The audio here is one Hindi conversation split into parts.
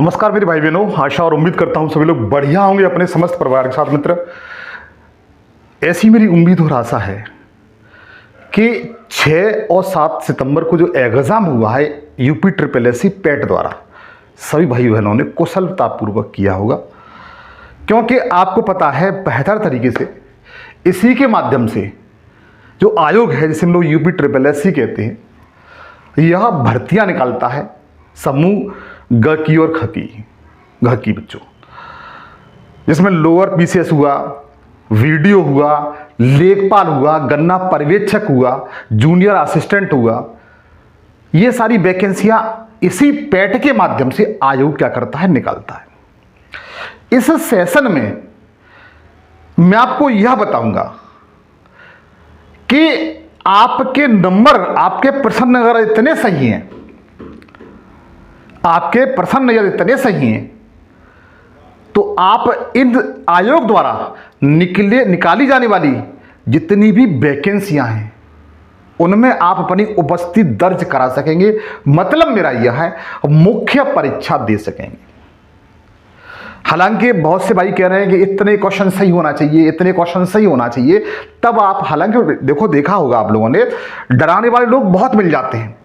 नमस्कार मेरे भाई बहनों, आशा और उम्मीद करता हूं सभी लोग बढ़िया होंगे अपने समस्त परिवार के साथ। मित्र, ऐसी मेरी उम्मीद और आशा है कि 6 और 7 सितंबर को जो एग्ज़ाम हुआ है यूपी SSSC पेट द्वारा, सभी भाई बहनों ने कुशलतापूर्वक किया होगा, क्योंकि आपको पता है बेहतर तरीके से इसी के माध्यम से जो आयोग है जिसे हम लोग यूपी SSSC कहते हैं, यह भर्तियां निकालता है समूह ग की और ख की बच्चों, जिसमें लोअर पीसीएस हुआ, वीडियो हुआ, लेखपाल हुआ, गन्ना पर्यवेक्षक हुआ, जूनियर असिस्टेंट हुआ। ये सारी वैकेंसियां इसी पेट के माध्यम से आयोग क्या करता है, निकालता है। इस सेशन में मैं आपको यह बताऊंगा कि आपके नंबर, आपके प्रश्न अगर इतने सही हैं, आपके प्रश्न अगर इतने सही हैं, तो आप इन आयोग द्वारा निकाली जाने वाली जितनी भी वैकेंसियां हैं उनमें आप अपनी उपस्थिति दर्ज करा सकेंगे। मतलब मेरा यह है, मुख्य परीक्षा दे सकेंगे। हालांकि बहुत से भाई कह रहे हैं कि इतने क्वेश्चन सही होना चाहिए, इतने क्वेश्चन सही होना चाहिए, तब आप, हालांकि देखा होगा आप लोगों ने, डराने वाले लोग बहुत मिल जाते हैं,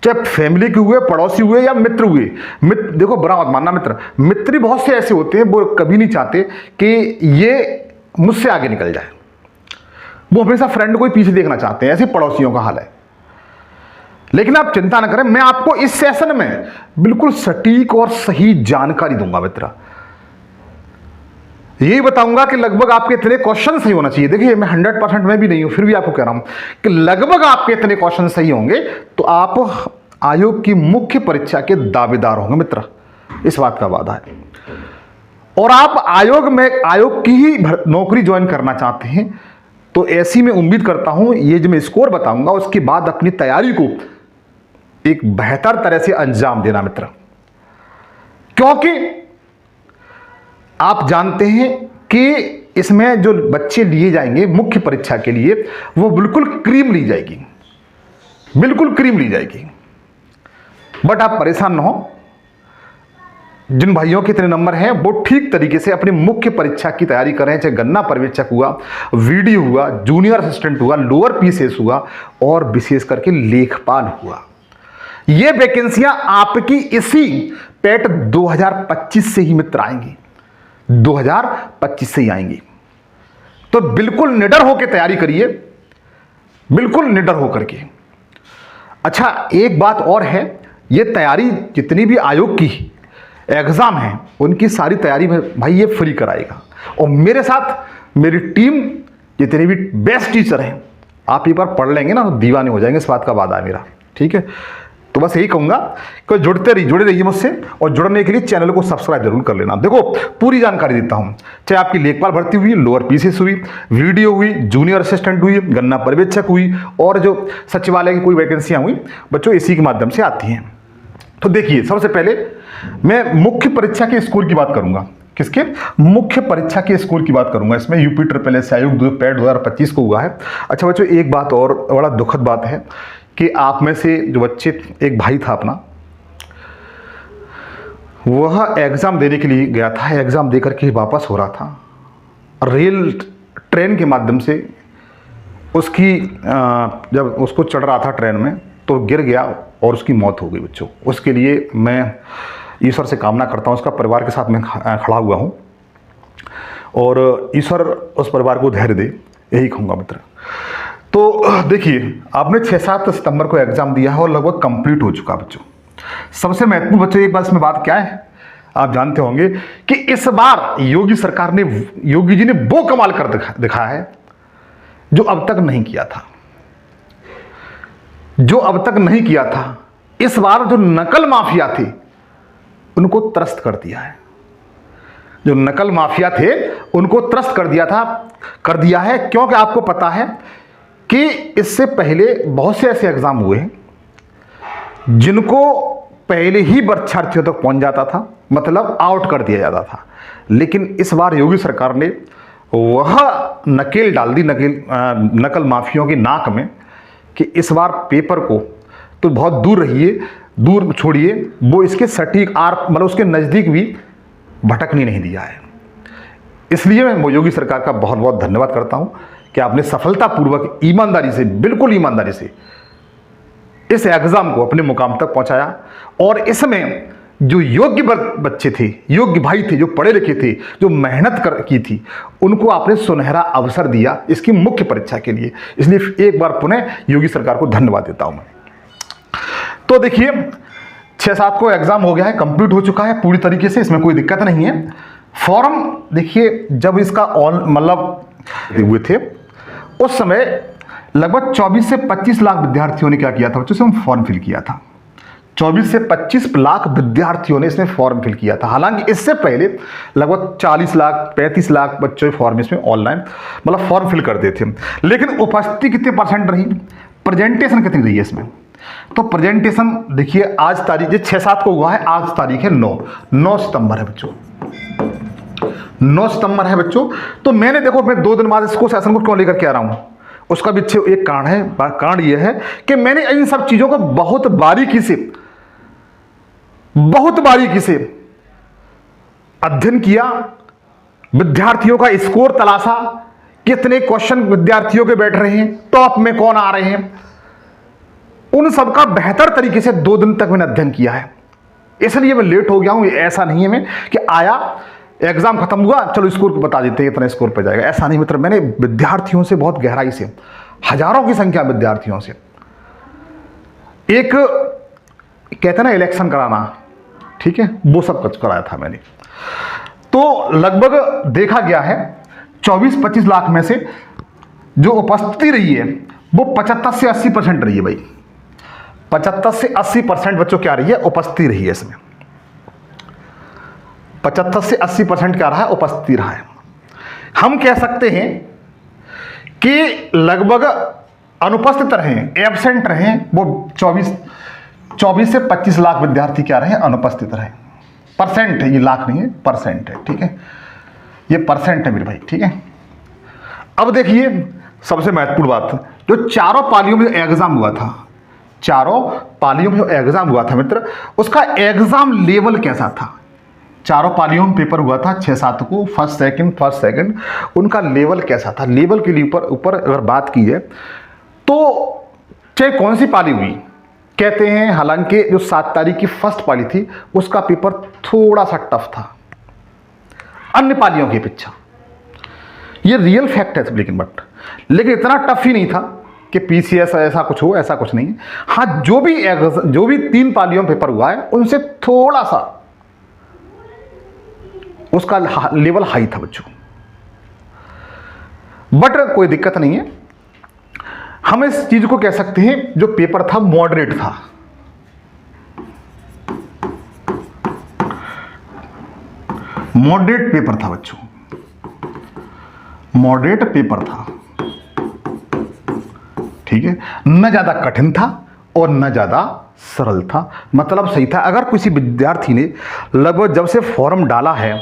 चाहे फैमिली के हुए, पड़ोसी हुए या मित्र हुए। देखो, बुरा मत मानना मित्र भी बहुत से ऐसे होते हैं, वो कभी नहीं चाहते कि ये मुझसे आगे निकल जाए, वो हमेशा फ्रेंड को ही पीछे देखना चाहते हैं। ऐसे पड़ोसियों का हाल है। लेकिन आप चिंता न करें, मैं आपको इस सेशन में बिल्कुल सटीक और सही जानकारी दूंगा। मित्र, यही बताऊंगा कि लगभग आपके इतने क्वेश्चन सही होना चाहिए। देखिए, मैं 100% में भी नहीं हूं, फिर भी आपको कह रहा हूं कि लगभग आपके इतने क्वेश्चन सही होंगे तो आप आयोग की मुख्य परीक्षा के दावेदार होंगे। मित्र, इस बात का वादा है। और आप आयोग की ही नौकरी ज्वाइन करना चाहते हैं, तो ऐसी में उम्मीद करता हूं ये जो मैं स्कोर बताऊंगा उसके बाद अपनी तैयारी को एक बेहतर तरह से अंजाम देना। मित्र, क्योंकि आप जानते हैं कि इसमें जो बच्चे लिए जाएंगे मुख्य परीक्षा के लिए, वो बिल्कुल क्रीम ली जाएगी, बिल्कुल क्रीम ली जाएगी। बट आप परेशान न हो, जिन भाइयों के इतने नंबर हैं वो ठीक तरीके से अपनी मुख्य परीक्षा की तैयारी कर रहे हैं, चाहे गन्ना पर्यवेक्षक हुआ, वीडियो हुआ, जूनियर असिस्टेंट हुआ, लोअर पीसीएस हुआ और विशेष करके लेखपाल हुआ। ये वैकेंसियां आपकी इसी पेट 2025 से ही मित्र आएंगी, 2025 से ही आएंगी। तो बिल्कुल निडर होकर तैयारी करिए, बिल्कुल निडर होकर के। अच्छा, एक बात और है, ये तैयारी जितनी भी आयोग की एग्जाम है उनकी सारी तैयारी में भाई ये फ्री कराएगा। और मेरे साथ मेरी टीम जितने भी बेस्ट टीचर हैं, आप एक बार पढ़ लेंगे ना तो दीवाने हो जाएंगे, इस बात का वादा है मेरा। ठीक है, तो बस यही कहूंगा कि जुड़े रहिए मुझसे, और जुड़ने के लिए चैनल को सब्सक्राइब जरूर कर लेना। देखो, पूरी जानकारी देता हूं, चाहे आपकी लेखपाल भर्ती हुई, लोअर पीसीएस हुई, वीडियो हुई, जूनियर असिस्टेंट हुई, गन्ना पर्यवेक्षक हुई, और जो सचिवालय की कोई वैकेंसियां हुई बच्चों, इसी के माध्यम से आती हैं। तो देखिए, सबसे पहले मैं मुख्य परीक्षा के स्कोर की बात करूंगा। किसके? मुख्य परीक्षा के स्कोर की बात करूंगा। इसमें यूपी SSSC आयोग पेट 2025 को हुआ है। अच्छा बच्चों, एक बात और बड़ा दुखद बात है कि आप में से जो बच्चे, एक भाई था अपना, वह एग्ज़ाम देने के लिए गया था, एग्ज़ाम देकर के वापस हो रहा था, रेल ट्रेन के माध्यम से उसकी जब उसको चढ़ रहा था ट्रेन में तो गिर गया और उसकी मौत हो गई। बच्चों, उसके लिए मैं ईश्वर से कामना करता हूँ, उसका परिवार के साथ मैं खड़ा हुआ हूँ, और ईश्वर उस परिवार को धैर्य दे, यही कहूँगा। मित्र, तो देखिए, आपने 6-7 सितंबर को एग्जाम दिया है और लगभग कंप्लीट हो चुका। बच्चों, सबसे महत्वपूर्ण बच्चों एक बात इसमें बात क्या है, आप जानते होंगे कि इस बार योगी जी ने वो कमाल कर दिखाया है जो अब तक नहीं किया था, इस बार जो नकल माफिया थे उनको त्रस्त कर दिया है। जो नकल माफिया थे उनको त्रस्त कर दिया है, क्योंकि आपको पता है कि इससे पहले बहुत से ऐसे एग्जाम हुए हैं जिनको पहले ही परीक्षार्थियों तक पहुंच जाता था, मतलब आउट कर दिया जाता था। लेकिन इस बार योगी सरकार ने वह नकेल डाल दी नकल माफियों की नाक में कि इस बार पेपर को तो बहुत दूर रहिए, दूर छोड़िए, वो इसके सटीक मतलब उसके नज़दीक भी भटकने नहीं दिया है। इसलिए मैं योगी सरकार का बहुत बहुत धन्यवाद करता हूं कि आपने सफलतापूर्वक, ईमानदारी से, बिल्कुल ईमानदारी से इस एग्जाम को अपने मुकाम तक पहुंचाया। और इसमें जो योग्य बच्चे थे, योग्य भाई थे, जो पढ़े लिखे थे, जो मेहनत की थी, उनको आपने सुनहरा अवसर दिया इसकी मुख्य परीक्षा के लिए। इसलिए एक बार पुनः योगी सरकार को धन्यवाद देता हूं मैं। तो देखिए 6-7 को एग्जाम हो गया है, कंप्लीट हो चुका है पूरी तरीके से, इसमें कोई दिक्कत नहीं है। फॉर्म देखिए जब इसका मतलब हुए थे उस समय लगभग 24 से 25 लाख विद्यार्थियों ने क्या किया था बच्चों, इसमें फॉर्म फिल किया था। 24 से 25 लाख विद्यार्थियों ने इसमें फॉर्म फिल किया था। हालांकि इससे पहले लगभग 40 लाख 35 लाख बच्चों के फॉर्म इसमें ऑनलाइन मतलब फॉर्म फिल करते थे। लेकिन उपस्थिति कितने परसेंट रही, प्रेजेंटेशन कितनी रही है इसमें? तो प्रेजेंटेशन देखिए आज तारीख 6-7 को हुआ है, आज तारीख है 9 सितंबर है बच्चों, 9 सितंबर है बच्चों। तो मैंने देखो मैं 2 दिन बाद इसको सेशन को क्यों लेकर के आ रहा हूं, उसका भी एक कारण है। कारण यह है कि मैंने इन सब चीजों को बहुत बारीकी से अध्ययन किया, विद्यार्थियों का स्कोर तलाशा, कितने क्वेश्चन विद्यार्थियों के बैठ रहे हैं, टॉप में कौन आ रहे हैं, उन सबका बेहतर तरीके से 2 दिन तक मैंने अध्ययन किया है। इसलिए मैं लेट हो गया हूं। ऐसा नहीं है मैं कि आया एग्जाम खत्म हुआ चलो स्कोर बता देते हैं इतना स्कोर पे जाएगा, ऐसा नहीं मित्र। मैंने विद्यार्थियों से बहुत गहराई से, हजारों की संख्या विद्यार्थियों से, एक कहते हैं ना इलेक्शन कराना, ठीक है, वो सब कुछ कराया था मैंने। तो लगभग देखा गया है 24-25 लाख में से जो उपस्थिति रही है वो 75 से 80% रही है भाई। 75 से 80% बच्चों क्या रही है, उपस्थिति रही है इसमें। 75 से 80% क्या रहा है, उपस्थिति रहा है। हम कह सकते हैं कि लगभग अनुपस्थित रहे, एब्सेंट रहे वो 24 से 25 लाख विद्यार्थी क्या रहे, अनुपस्थित रहे। परसेंट है, ये लाख नहीं है, परसेंट है, ठीक है, ये परसेंट है मेरे भाई, ठीक है। अब देखिए सबसे महत्वपूर्ण बात, जो चारों पालियों में एग्जाम हुआ था, चारों पालियों में जो एग्जाम हुआ था मित्र, उसका एग्जाम लेवल कैसा था? चारों पालियों में पेपर हुआ था 6-7 को, फर्स्ट सेकंड, उनका लेवल कैसा था? लेवल के लिए ऊपर अगर बात की है तो चाहे कौन सी पाली हुई, कहते हैं हालांकि जो 7 तारीख की फर्स्ट पाली थी उसका पेपर थोड़ा सा टफ था अन्य पालियों की अपेक्षा, ये रियल फैक्ट है। लेकिन इतना टफ ही नहीं था कि पीसीएस ऐसा कुछ हो, ऐसा कुछ नहीं। हाँ, जो भी 3 पालियों में पेपर हुआ है उनसे थोड़ा सा उसका लेवल हाई था बच्चों, बट कोई दिक्कत नहीं है। हम इस चीज को कह सकते हैं जो पेपर था मॉडरेट था, मॉडरेट पेपर था बच्चों, मॉडरेट पेपर था, ठीक है, न ज्यादा कठिन था और न ज्यादा सरल था, मतलब सही था। अगर किसी विद्यार्थी ने लगभग जब से फॉर्म डाला है,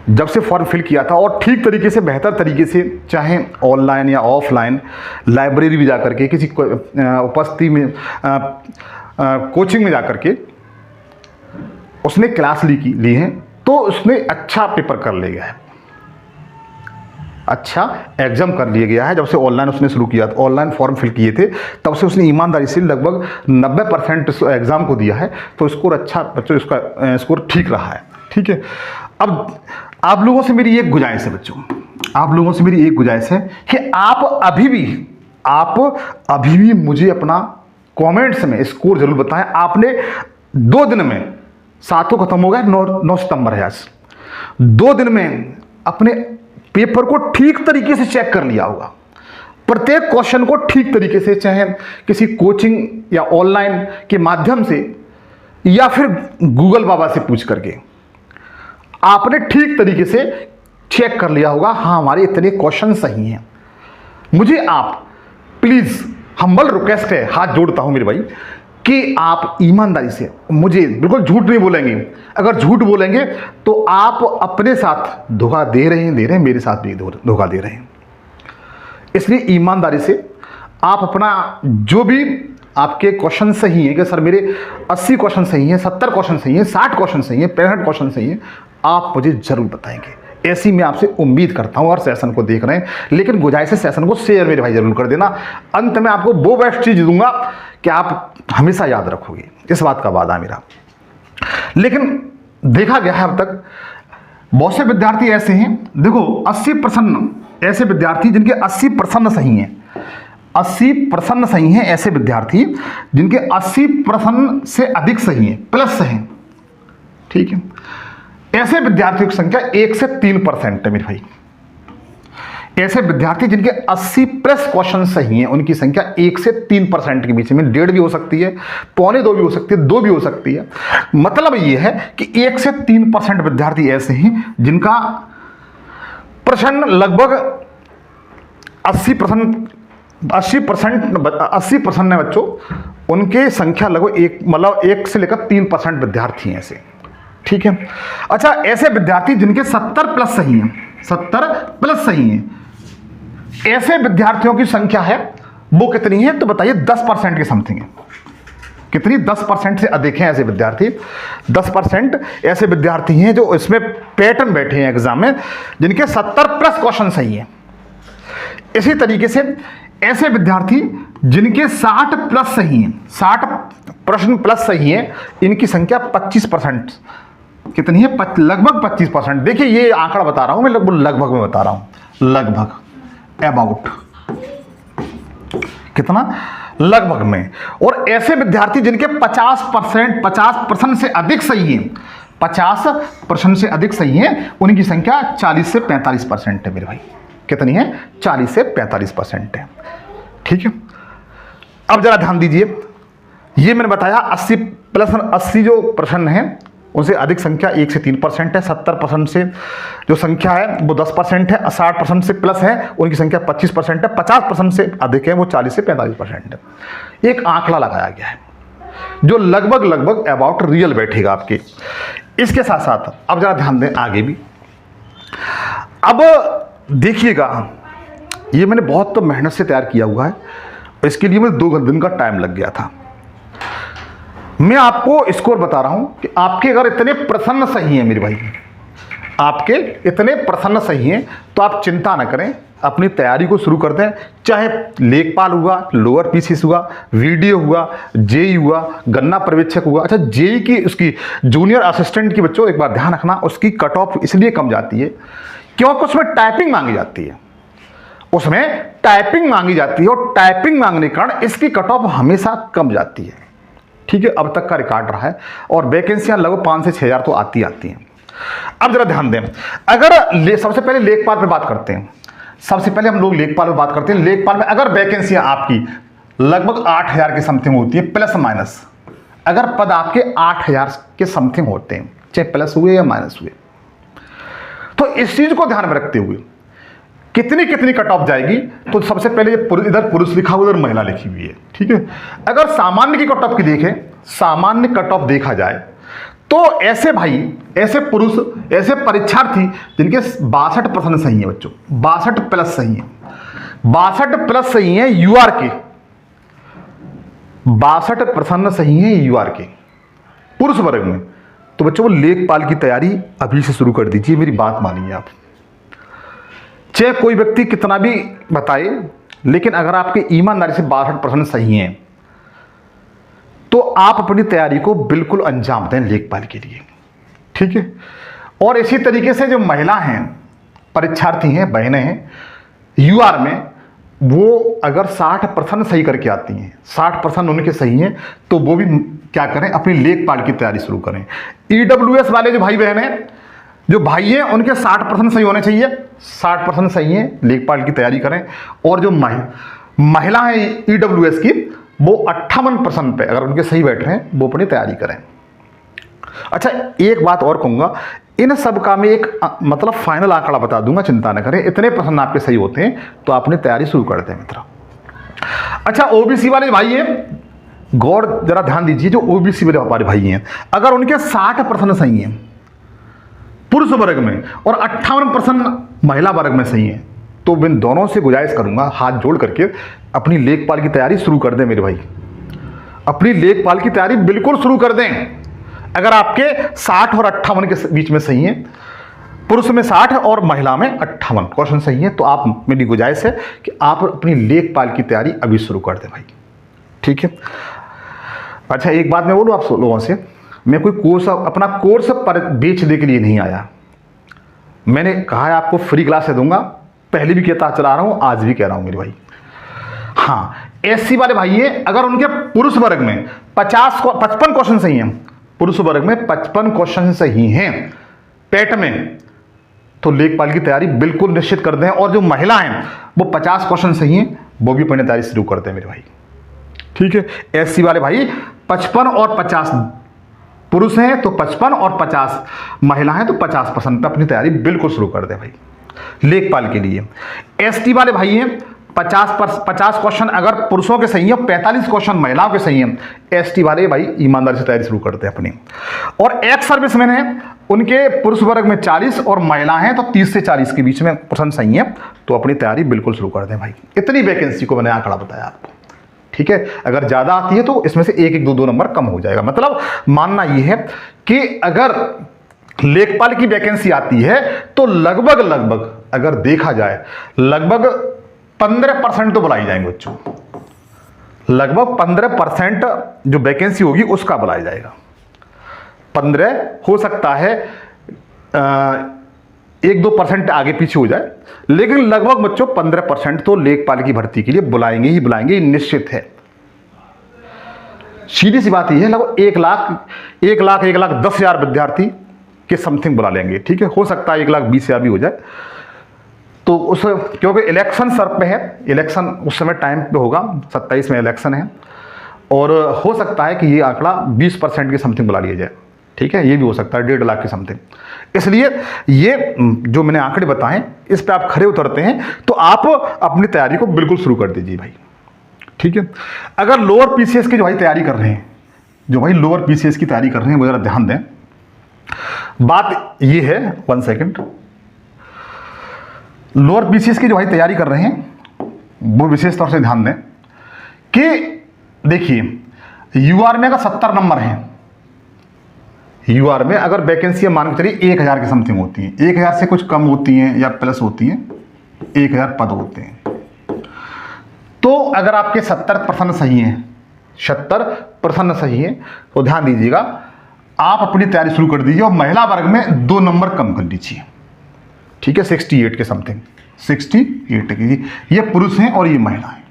जब से फॉर्म फिल किया था और ठीक तरीके से, बेहतर तरीके से, चाहे ऑनलाइन या ऑफलाइन, लाइब्रेरी में जाकर के, किसी उपस्थिति में, कोचिंग में जाकर के उसने क्लास ली है, तो उसने अच्छा पेपर कर लिया गया है, अच्छा एग्जाम कर लिया गया है। जब से ऑनलाइन उसने शुरू किया, ऑनलाइन फॉर्म फिल किए थे, तब से उसने ईमानदारी से लगभग 90% एग्जाम को दिया है, तो स्कोर अच्छा बच्चों, इसका स्कोर ठीक रहा है, ठीक है। अब आप लोगों से मेरी एक गुजारिश है बच्चों, आप लोगों से मेरी एक गुजारिश है कि आप अभी भी मुझे अपना कमेंट्स में स्कोर जरूर बताएं। आपने 2 दिन में, 7 को खत्म हो गया, 9 सितंबर है आज, 2 दिन में अपने पेपर को ठीक तरीके से चेक कर लिया होगा, प्रत्येक क्वेश्चन को ठीक तरीके से, चाहे किसी कोचिंग या ऑनलाइन के माध्यम से या फिर गूगल बाबा से पूछ करके आपने ठीक तरीके से चेक कर लिया होगा, हाँ हमारे इतने क्वेश्चन सही हैं। मुझे आप प्लीज हम्बल रिक्वेस्ट है, हाथ जोड़ता हूं मेरे भाई, कि आप ईमानदारी से, मुझे बिल्कुल झूठ नहीं बोलेंगे। अगर झूठ बोलेंगे तो आप अपने साथ धोखा दे रहे हैं, मेरे साथ भी धोखा दे रहे हैं। इसलिए ईमानदारी से आप अपना जो भी आपके क्वेश्चन सही है कि सर मेरे 80 क्वेश्चन सही हैं, 70 क्वेश्चन सही हैं, 60 क्वेश्चन सही हैं, 65 क्वेश्चन सही हैं, आप मुझे जरूर बताएंगे। ऐसी मैं आपसे उम्मीद करता हूं और सेशन को देख रहे हैं, लेकिन गुजारिश है सेशन को शेयर मेरे भाई जरूर कर देना। अंत में आपको वो बेस्ट चीज दूंगा कि आप हमेशा याद रखोगे, इस बात का वादा मेरा। लेकिन देखा गया है अब तक बहुत से विद्यार्थी ऐसे हैं, देखो 80% ऐसे विद्यार्थी जिनके 80% सही हैं, 80% सही हैं, ऐसे विद्यार्थी जिनके 80% से अधिक सही हैं, प्लस हैं, ठीक है। ऐसे विद्यार्थियों की संख्या 1 से 3% है मेरे भाई। ऐसे विद्यार्थी जिनके 80 प्लस क्वेश्चन सही हैं, उनकी संख्या 1 से 3% के बीच में, 1.5 भी हो सकती है, 1.25 भी हो सकती है, 2 भी हो सकती है। मतलब ये है कि 1 से 3% विद्यार्थी ऐसे हैं जिनका प्रश्न लगभग 80% है बच्चों, उनके संख्या लगभग 1 से लेकर 3% विद्यार्थी हैं ऐसे, ठीक है। अच्छा, ऐसे विद्यार्थी जिनके 70 प्लस सही हैं, 70 प्लस सही हैं, ऐसे विद्यार्थियों की संख्या है वो कितनी है तो बताइए? 10% के समथिंग है। कितनी? 10% से अधिक हैं ऐसे विद्यार्थी। 10% ऐसे विद्यार्थी हैं जो इसमें पैटर्न बैठे हैं एग्जाम में, जिनके 70 प्लस क्वेश्चन सही हैं। इसी तरीके से ऐसे विद्यार्थी जिनके 60 प्लस सही हैं, 60 प्रश्न प्लस सही हैं, इनकी संख्या 25%। कितनी है? लगभग 25%। देखिए ये आंकड़ा बता रहा हूं मैं, लगभग में बता रहा हूं, लगभग, अबाउट, कितना? लगभग में। और ऐसे विद्यार्थी जिनके 50% से अधिक सही हैं, 50% से अधिक सही हैं, उनकी संख्या 40 से 45% है मेरे भाई। कितनी है? 40 से 45% है, ठीक है। अब जरा ध्यान दीजिए, ये मैंने बताया 80 प्लस 80 जो प्रश्न है उनसे अधिक संख्या 1 से 3% है, 70% से जो संख्या है वो 10% है, 60% से प्लस है उनकी संख्या 25% है, 50% से अधिक है वो 40 से 45% है। एक आंकड़ा लगाया गया है जो लगभग अबाउट रियल बैठेगा आपके। इसके साथ साथ अब जरा ध्यान दें आगे भी। अब देखिएगा, ये मैंने बहुत तो मेहनत से तैयार किया हुआ है, इसके लिए मुझे 2 दिन का टाइम लग गया था। मैं आपको स्कोर बता रहा हूं कि आपके अगर इतने प्रश्न सही हैं मेरे भाई, आपके इतने प्रश्न सही हैं तो आप चिंता ना करें, अपनी तैयारी को शुरू कर दें। चाहे लेखपाल हुआ, लोअर पीसीएस हुआ, वीडियो हुआ, जेई हुआ, गन्ना पर्यवेक्षक हुआ। अच्छा, जेई की उसकी जूनियर असिस्टेंट की बच्चों एक बार ध्यान रखना, उसकी कट ऑफ इसलिए कम जाती है क्योंकि उसमें टाइपिंग मांगी जाती है, उसमें टाइपिंग मांगी जाती है, और टाइपिंग मांगने के कारण इसकी कट ऑफ हमेशा कम जाती है, ठीक है। अब तक का रिकॉर्ड रहा है, और वैकेंसियां लगभग 5 से 6,000 तो आती हैं। अब जरा ध्यान दें, अगर सबसे पहले लेखपाल पे बात करते हैं, सबसे पहले हम लोग लेखपाल पे बात करते हैं। लेखपाल में अगर वैकेंसियां आपकी लगभग 8,000 के समथिंग होती है, प्लस माइनस, अगर पद आपके 8,000 के समथिंग होते हैं, चाहे प्लस हुए या माइनस हुए, तो इस चीज को ध्यान में रखते हुए कितनी कट ऑफ जाएगी, तो सबसे पहले इधर पुरुष लिखा हुआ, उधर महिला लिखी हुई है, ठीक है। अगर सामान्य की कट ऑफ की देखें, सामान्य कट ऑफ देखा जाए तो ऐसे भाई, ऐसे पुरुष, ऐसे परीक्षार्थी जिनके 62% सही है बच्चों, 62 प्लस सही है, 62 प्लस सही है यूआर के, 62% सही है यूआर के पुरुष वर्ग में, तो बच्चों वो लेखपाल की तैयारी अभी से शुरू कर दीजिए। मेरी बात मानिए आप, चाहे कोई व्यक्ति कितना भी बताए, लेकिन अगर आपके ईमानदारी से 62% सही हैं तो आप अपनी तैयारी को बिल्कुल अंजाम दें लेखपाल के लिए, ठीक है। और इसी तरीके से जो महिला हैं, परीक्षार्थी हैं, बहनें हैं यूआर में, वो अगर 60% सही करके आती हैं, 60% उनके सही हैं, तो वो भी क्या करें, अपनी लेखपाल की तैयारी शुरू करें। ईडब्ल्यूएस वाले जो भाई बहन हैं, जो भाई हैं, उनके 60% सही होने चाहिए, 60% सही है, लेखपाल की तैयारी करें। और जो महिला है ईडब्ल्यूएस की, वो 58% पे अगर उनके सही बैठ रहे हैं, वो अपनी तैयारी करें। अच्छा, एक बात और कहूँगा, इन सब का मैं एक मतलब फाइनल आंकड़ा बता दूंगा, चिंता न करें। इतने प्रश्न आपके सही होते हैं तो अपनी तैयारी शुरू कर दें मित्र। अच्छा, ओबीसी वाले भाई हैं, गौर जरा ध्यान दीजिए, जो ओबीसी वाले हमारे भाई हैं, अगर उनके 60% सही हैं पुरुष वर्ग में और 58% महिला वर्ग में सही है, तो इन दोनों से गुजारिश करूंगा हाथ जोड़ करके अपनी लेखपाल की तैयारी शुरू कर दें मेरे भाई। अपनी लेखपाल की तैयारी बिल्कुल शुरू कर दें। अगर आपके 60 और 58 के बीच में सही है, पुरुष में 60 और महिला में 58 क्वेश्चन सही है, तो आप, मेरी गुजारिश है कि आप अपनी लेखपाल की तैयारी अभी शुरू कर दें भाई, ठीक है। अच्छा, एक बात मैं बोलूँ आप लोगों से, मैं कोई कोर्स, अपना कोर्स पर बेचने के लिए नहीं आया। मैंने कहा है आपको फ्री क्लास दूंगा, पहले भी कहता चला रहा हूँ, आज भी कह रहा हूँ मेरे भाई। हाँ, एससी वाले भाई है, अगर उनके पुरुष वर्ग में 55 क्वेश्चन सही हैं, पुरुष वर्ग में 55 क्वेश्चन सही हैं पेट में, तो लेखपाल की तैयारी बिल्कुल निश्चित कर दें। और जो महिला हैं वो 50 क्वेश्चन सही हैं, वो भी अपनी तैयारी शुरू कर दें मेरे भाई, ठीक है। एससी वाले भाई 55 और 50 पुरुष हैं तो 55 और 50 महिला हैं तो 50% पे अपनी तैयारी बिल्कुल शुरू कर दें भाई लेखपाल के लिए। एसटी वाले भाई हैं 50 क्वेश्चन अगर पुरुषों के सही है, 45 क्वेश्चन महिलाओं के सही हैं, एसटी वाले भाई ईमानदारी से तैयारी शुरू करते हैं अपनी। और एक्स सर्विसमैन हैं, उनके पुरुष वर्ग में 40 और महिला हैं तो 30 से 40 के बीच में पर्सन सही है, तो अपनी तैयारी बिल्कुल शुरू कर दें भाई। इतनी वैकेंसी को मैंने आंकड़ा बताया आपको, ठीक है। अगर ज़्यादा आती है तो इसमें से 1-1, 2-2 नंबर कम हो जाएगा। मतलब मानना यह है कि अगर लेखपाल की वैकेंसी आती है तो लगभग अगर देखा जाए लगभग 15% तो बुलाई जाएंगे बच्चों, लगभग 15% जो वैकेंसी होगी उसका बुलाया जाएगा। 15 हो सकता है 1-2% आगे पीछे हो जाए, लेकिन लगभग बच्चों 15% तो लेखपाल की भर्ती के लिए बुलाएंगे ही बुलाएंगे, ये निश्चित है। सीधी सी बात यह है, लगभग 1,10,000 विद्यार्थी के समथिंग बुला लेंगे, ठीक है। हो सकता है 1,20,000 भी हो जाए, तो उस, क्योंकि इलेक्शन सर पे है, इलेक्शन उस समय टाइम पे होगा, 27 में इलेक्शन है, और हो सकता है कि ये आंकड़ा 20% के समथिंग बुला लिया जाए, ठीक है। ये भी हो सकता है 1.5 लाख के समथिंग। इसलिए ये जो मैंने आंकड़े बताएं, इस पर आप खरे उतरते हैं तो आप अपनी तैयारी को बिल्कुल शुरू कर दीजिए भाई, ठीक है। अगर लोअर पीसीएस की जो भाई तैयारी कर रहे हैं, लोअर पीसीएस की तैयारी कर रहे हैं, वो जरा ध्यान दें। बात ये है, 1 सेकेंड, लोअर पीसीएस की जो भाई तैयारी कर रहे हैं वो विशेष तौर से ध्यान दें कि देखिए यूआर में अगर 70 नंबर हैं, यूआर में अगर वैकेंसी मान के चलिए 1,000 के समथिंग होती हैं, 1,000 से कुछ कम होती हैं या प्लस होती हैं, 1,000 पद होते हैं, तो अगर आपके 70% सही हैं, 70% सही है, तो ध्यान दीजिएगा आप अपनी तैयारी शुरू कर दीजिए और महिला वर्ग में 2 नंबर कम कर लीजिए, ठीक है। 68 के समथिंग, 68 की, ये पुरुष हैं और ये महिला हैं।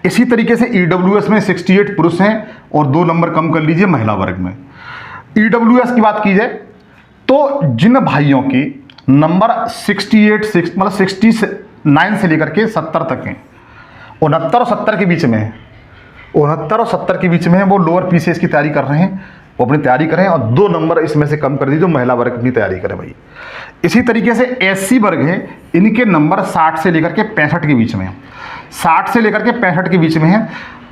इसी तरीके से ईडब्ल्यूएस में 68 पुरुष हैं और 2 नंबर कम कर लीजिए महिला वर्ग में। ईडब्ल्यूएस की बात की जाए तो जिन भाइयों के नंबर 69 से लेकर के 70 तक हैं, 69 और 70 के बीच में है, 69 और 70 के बीच में है, वो लोअर पीसीएस की तैयारी कर रहे हैं, वो अपनी तैयारी करें और 2 नंबर इसमें से कम कर दीजिए, महिला वर्ग अपनी तैयारी करें भाई। इसी तरीके से एससी वर्ग है, इनके नंबर 60 से लेकर के 65 के बीच में है, 60 से लेकर के 65 के बीच में है,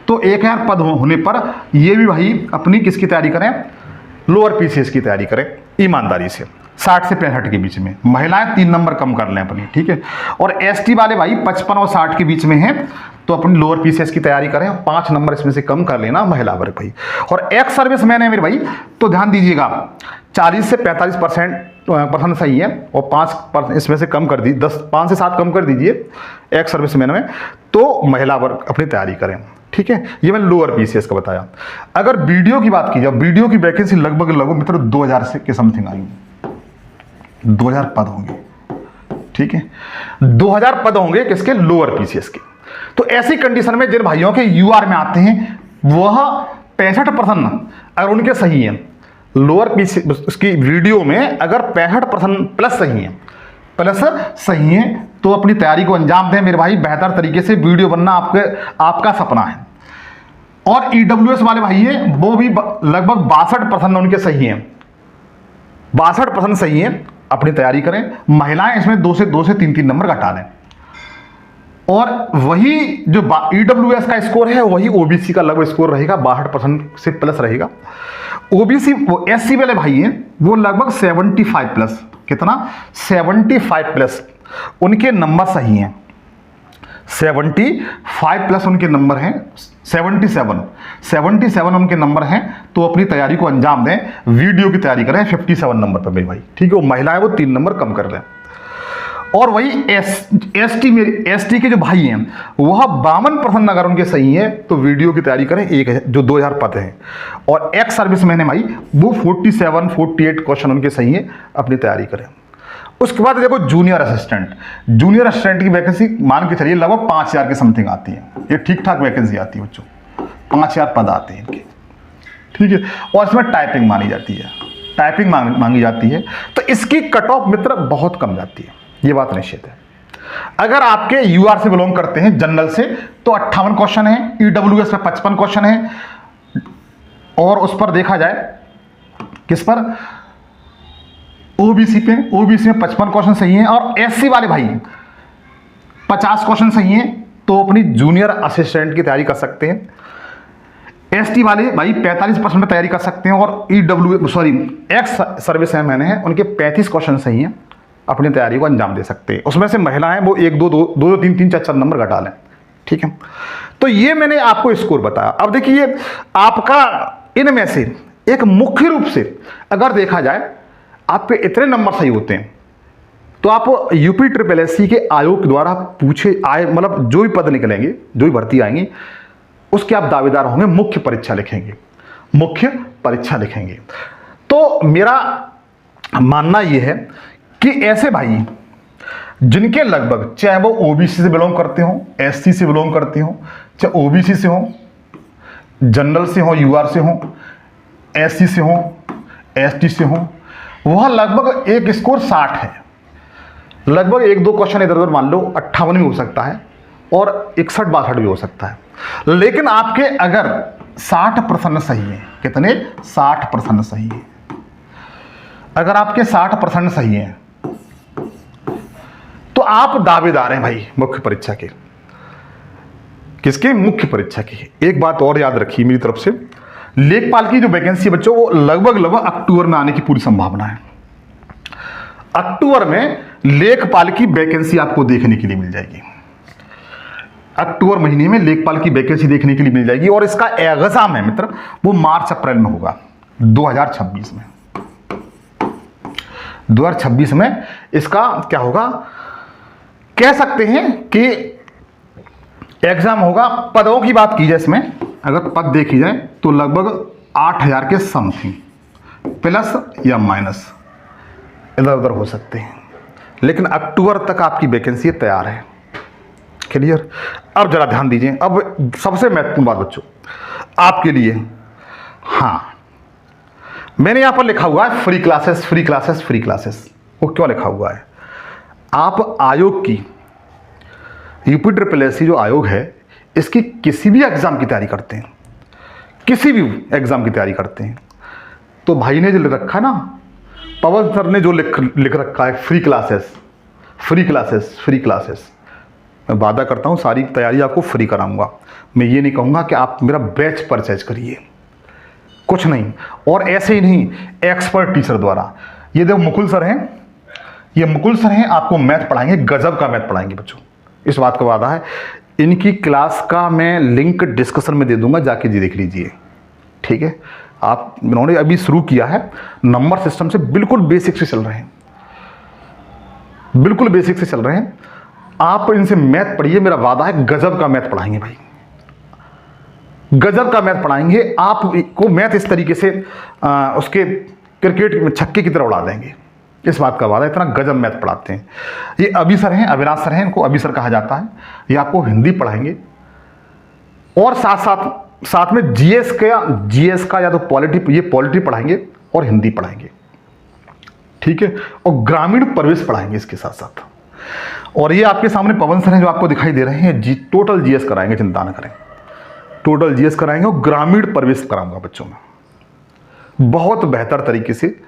तो 1,000 पद होने पर ये भी भाई अपनी किसकी तैयारी करें, लोअर पीसीएस की तैयारी करें ईमानदारी से। 60 से 65 के बीच में, महिलाएं 3 नंबर कम कर लें अपनी, ठीक है। और एसटी वाले भाई 55 और 60 के बीच में हैं, तो अपनी लोअर पीसीएस की तैयारी करें, 5 नंबर इसमें से कम कर लेना महिला वर्ग भाई। और एक्स सर्विसमैन है मेरे भाई, तो ध्यान दीजिएगा 40 से 45% सही है और 5 इसमें से कम कर दीजिए, 5 से 7 कम कर दीजिए एक्स सर्विसमैन में, तो महिला वर्ग अपनी तैयारी करें, ठीक है। ये मैंने लोअर पीसीएस का बताया। अगर वीडियो की बात की जाए, वीडियो की वैकेंसी लगभग मित्र 2,000 से के समथिंग आई, 2,000 पद होंगे, ठीक है। 2,000 पद होंगे किसके, लोअर पीसीएस के। तो ऐसी कंडीशन में जिन भाइयों के यूआर में आते हैं वह 65% अगर उनके सही है, लोअर पीसीएस उसकी वीडियो में अगर 65% प्लस सही है, तो अपनी तैयारी को अंजाम दें मेरे भाई। बेहतर तरीके से वीडियो बनना आपका सपना है। और ईडब्ल्यूएस वाले भाई है, वो भी लगभग 62% उनके सही हैं, 62% सही है, अपनी तैयारी करें। महिलाएं इसमें 2 से 3 नंबर घटा लें। और वही जो ईडब्ल्यूएस का स्कोर है वही ओबीसी का लगभग स्कोर रहेगा, 62% से प्लस रहेगा। ओबीसी वो एससी वाले भाई हैं, वो लगभग 75 प्लस, कितना 75 प्लस उनके नंबर सही हैं, 75 प्लस उनके नंबर हैं 77 उनके नंबर हैं। तो अपनी तैयारी को अंजाम दें, वीडियो की तैयारी करें 57 नंबर पर मेरे भाई, ठीक है। वो महिलाएं वो 3 नंबर कम कर लें। और वही एसटी के जो भाई हैं वह 52% अगर उनके सही हैं तो वीडियो की तैयारी करें, एक जो 2000 पद हैं। और एक्स सर्विस मैन है भाई, वो 48 क्वेश्चन उनके सही हैं, अपनी तैयारी करें। उसके बाद देखो जूनियर असिस्टेंट की वैकेंसी मान के चलिए लगभग 5000 के समथिंग आती है। ये ठीक ठाक वैकेंसी आती है बच्चों, 5000 पद आते हैं इनके, ठीक है। और इसमें टाइपिंग मांगी जाती है, तो इसकी कट ऑफ मित्र बहुत कम जाती है, ये बात निश्चित है। अगर आपके यूआर से बिलोंग करते हैं जनरल से तो 58 क्वेश्चन है, ईडब्ल्यूएस में 55 क्वेश्चन है, और उस पर देखा जाए किस पर, ओबीसी में 55 क्वेश्चन सही हैं, और एससी वाले भाई 50 क्वेश्चन सही हैं, तो अपनी जूनियर असिस्टेंट की तैयारी कर सकते हैं। एसटी वाले भाई 45% में तैयारी कर सकते हैं, और एक्स सर्विस मैंने हैं उनके 35 क्वेश्चन सही हैं, अपनी तैयारी को अंजाम दे सकते हैं। उसमें से महिलाएं वो 1 2 3 4 नंबर घटा लें, ठीक है। तो ये मैंने आपको स्कोर बताया। अब देखिए आपका इनमें से एक मुख्य रूप से अगर देखा जाए आपके इतने नंबर सही होते हैं तो आप यूपी SSS के आयोग द्वारा पूछे आए मतलब जो भी पद निकलेंगे, जो भी भर्ती आएंगी, उसके आप दावेदार होंगे, मुख्य परीक्षा लिखेंगे। तो मेरा मानना यह है कि ऐसे भाई जिनके लगभग, चाहे वो ओबीसी से बिलोंग करते हो, एससी से बिलोंग करते हो, चाहे ओबीसी से हो, जनरल से हो, यूआर से हो, एससी से हो, एसटी से हो, वह लगभग एक स्कोर 60 है। लगभग 1-2 क्वेश्चन इधर उधर मान लो 58 भी हो सकता है और 61-62 भी हो सकता है। लेकिन आपके अगर 60% सही है, कितने 60% सही है, अगर आपके 60% सही है तो आप दावेदार हैं भाई मुख्य परीक्षा के। किसके? मुख्य परीक्षा के। एक बात और याद रखिए मेरी तरफ से, लेखपाल की जो वैकेंसी बच्चों वो लगभग अक्टूबर में आने की पूरी संभावना है। अक्टूबर में लेखपाल की वैकेंसी आपको देखने के लिए मिल जाएगी। अक्टूबर महीने में लेखपाल की वैकेंसी देखने के लिए मिल जाएगी, और इसका एग्जाम है मित्र वो मार्च अप्रैल में होगा 2026 में। 2026 में इसका क्या होगा, कह सकते हैं कि एग्जाम होगा। पदों की बात की जाए इसमें, अगर पद देखी जाए तो लगभग 8000 के समथिंग, प्लस या माइनस इधर उधर हो सकते हैं, लेकिन अक्टूबर तक आपकी वैकेंसी तैयार है। क्लियर? अब जरा ध्यान दीजिए, अब सबसे महत्वपूर्ण बात बच्चों आपके लिए, हाँ मैंने यहां पर लिखा हुआ है फ्री क्लासेस। वो क्यों लिखा हुआ है? आप आयोग की यूपी SSS जो आयोग है इसकी किसी भी एग्जाम की तैयारी करते हैं, तो भाई ने जो लिख रखा है ना, पवन सर ने जो लिख रखा है फ्री क्लासेस, मैं वादा करता हूं सारी तैयारी आपको फ्री कराऊंगा। मैं ये नहीं कहूंगा कि आप मेरा बैच परचेज करिए, कुछ नहीं। और ऐसे ही नहीं, एक्सपर्ट टीचर द्वारा। ये देखो मुकुल सर हैं, आपको मैथ पढ़ाएंगे, गजब का मैथ पढ़ाएंगे बच्चों, इस बात का वादा है। इनकी क्लास का मैं लिंक डिस्कशन में दे दूंगा, जाके जी देख लीजिए, ठीक है। आप इन्होंने अभी शुरू किया है, नंबर सिस्टम से बिल्कुल बेसिक से चल रहे हैं, आप इनसे मैथ पढ़िए, मेरा वादा है गजब का मैथ पढ़ाएंगे भाई, गजब का मैथ पढ़ाएंगे। आपको मैथ इस तरीके से उसके क्रिकेट में छक्के की तरह उड़ा देंगे, इस बात का वादा है, इतना गजब मैथ पढ़ाते हैं। ये अभी सर हैं, अविनाश सर हैं, इनको अभी सर कहा जाता है। ये आपको हिंदी पढ़ाएंगे, और साथ में जीएस का या तो पॉलिटी पढ़ाएंगे और हिंदी पढ़ाएंगे, ठीक है। और ग्रामीण प्रवेश पढ़ाएंगे इसके साथ साथ। और ये आपके सामने पवन सर हैं जो आपको दिखाई दे रहे हैं, टोटल जीएस कराएंगे, चिंता न करें, टोटल जीएस कराएंगे और ग्रामीण प्रवेश कराऊंगा बच्चों में, बहुत बेहतर तरीके से।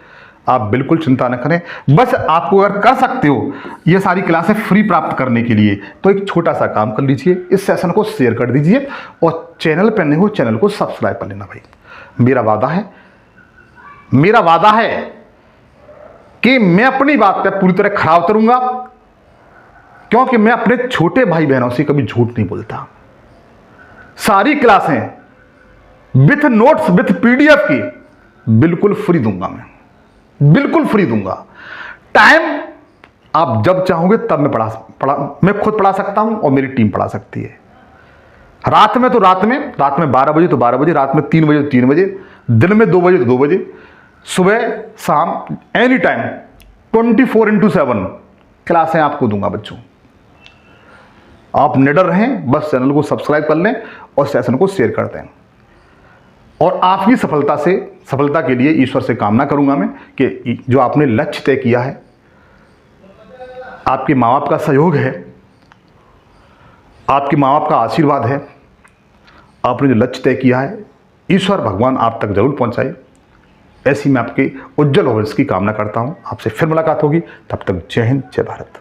आप बिल्कुल चिंता न करें। बस आपको अगर कर सकते हो ये सारी क्लासें फ्री प्राप्त करने के लिए, तो एक छोटा सा काम कर लीजिए, इस सेशन को शेयर कर दीजिए, और चैनल पर नहीं हो चैनल को सब्सक्राइब कर लेना भाई। मेरा वादा है कि मैं अपनी बात पर पूरी तरह खरा उतरूंगा, क्योंकि मैं अपने छोटे भाई बहनों से कभी झूठ नहीं बोलता। सारी क्लासें विथ नोट्स विथ पीडीएफ की बिल्कुल फ्री दूंगा, मैं बिल्कुल फ्री दूंगा। टाइम आप जब चाहोगे तब मैं खुद पढ़ा सकता हूं और मेरी टीम पढ़ा सकती है। रात में तो रात में 12 बजे तो 12 बजे, रात में 3 बजे तो 3 बजे, दिन में 2 बजे तो 2 बजे, सुबह शाम एनी टाइम 24/7 क्लासें आपको दूंगा बच्चों। आप निडर रहें, बस चैनल को सब्सक्राइब कर लें और सेशन को शेयर कर दें। और आपकी सफलता के लिए ईश्वर से कामना करूंगा मैं कि जो आपने लक्ष्य तय किया है, आपके माँ बाप का सहयोग है, आपके माँ बाप का आशीर्वाद है, आपने जो लक्ष्य तय किया है, ईश्वर भगवान आप तक जरूर पहुंचाए। ऐसी मैं आपके उज्जवल भविष्य की कामना करता हूं। आपसे फिर मुलाकात होगी, तब तक जय हिंद, जय भारत।